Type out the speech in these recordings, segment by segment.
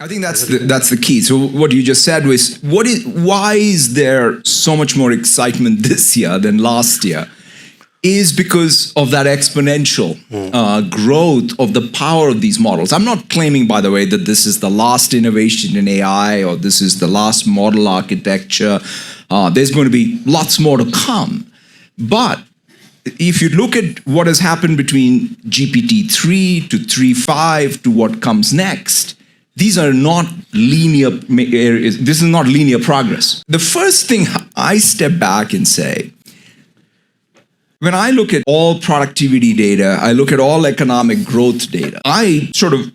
I think that's the key. So what you just said was, why is there so much more excitement this year than last year? Is because of that exponential growth of the power of these models. I'm not claiming, by the way, that this is the last innovation in AI or this is the last model architecture. There's going to be lots more to come. But if you look at what has happened between GPT-3 to 3.5 to what comes next, these are not linear areas. This is not linear progress. The first thing I step back and say, when I look at all productivity data, I look at all economic growth data, I sort of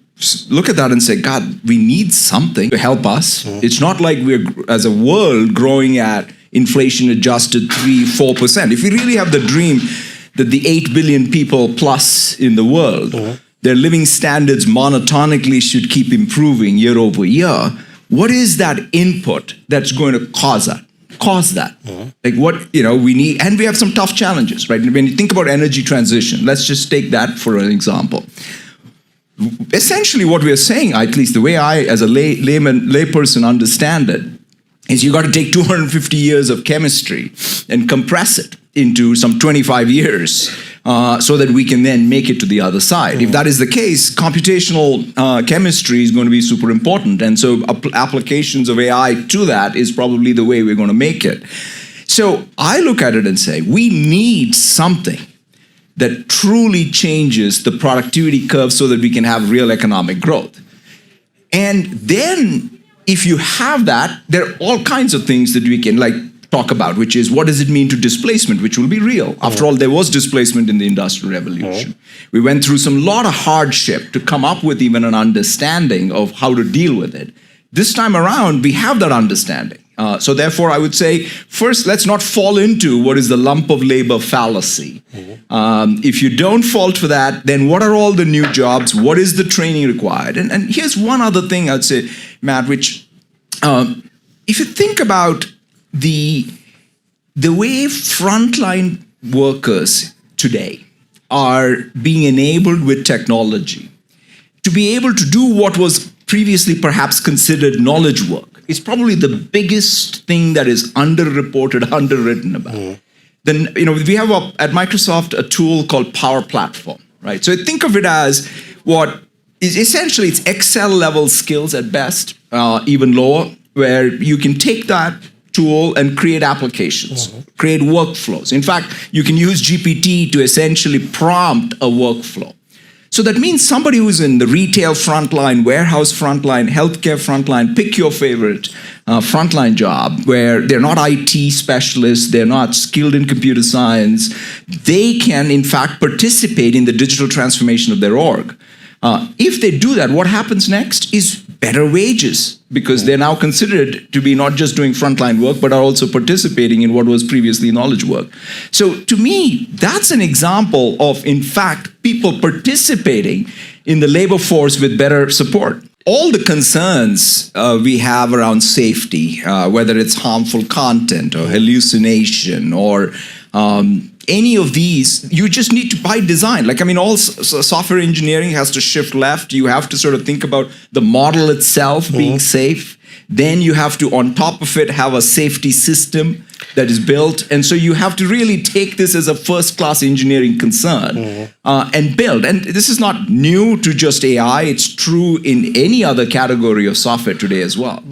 look at that and say, God, we need something to help us. It's not like we're, as a world, growing at inflation-adjusted 3-4%. If we really have the dream that the 8 billion people plus in the world, their living standards monotonically should keep improving year over year, what is that input that's going to cause that? Like what, we need, and we have some tough challenges, right? When you think about energy transition, let's just take that for an example. Essentially what we're saying, at least the way I, as a layperson understand it, is you got to take 250 years of chemistry and compress it into some 25 years so that we can then make it to the other side. If that is the case, computational chemistry is going to be super important. And so applications of AI to that is probably the way we're going to make it. So I look at it and say, we need something that truly changes the productivity curve so that we can have real economic growth. And then if you have that, there are all kinds of things that we can talk about, which is what does it mean to displacement, which will be real. After all, there was displacement in the Industrial Revolution. We went through lot of hardship to come up with even an understanding of how to deal with it. This time around, we have that understanding. So therefore, I would say, first, let's not fall into what is the lump of labor fallacy. If you don't fall for that, then what are all the new jobs? What is the training required? And here's one other thing I'd say, Matt, which if you think about the way frontline workers today are being enabled with technology to be able to do what was previously perhaps considered knowledge work, is probably the biggest thing that is underreported, underwritten about. Then, we have at Microsoft a tool called Power Platform, right? So think of it as what is essentially it's Excel level skills at best, even lower, where you can take that tool and create applications, create workflows. In fact, you can use GPT to essentially prompt a workflow. So that means somebody who's in the retail frontline, warehouse frontline, healthcare frontline, pick your favorite frontline job, where they're not IT specialists, they're not skilled in computer science, they can in fact participate in the digital transformation of their org. If they do that, what happens next is better wages, because they're now considered to be not just doing frontline work, but are also participating in what was previously knowledge work. So to me, that's an example of, in fact, people participating in the labor force with better support. All the concerns we have around safety, whether it's harmful content or hallucination or any of these, you just need to, by design, all software engineering has to shift left. You have to sort of think about the model itself being safe. Then you have to, on top of it, have a safety system that is built. And so you have to really take this as a first-class engineering concern and build. And this is not new to just AI. It's true in any other category of software today as well.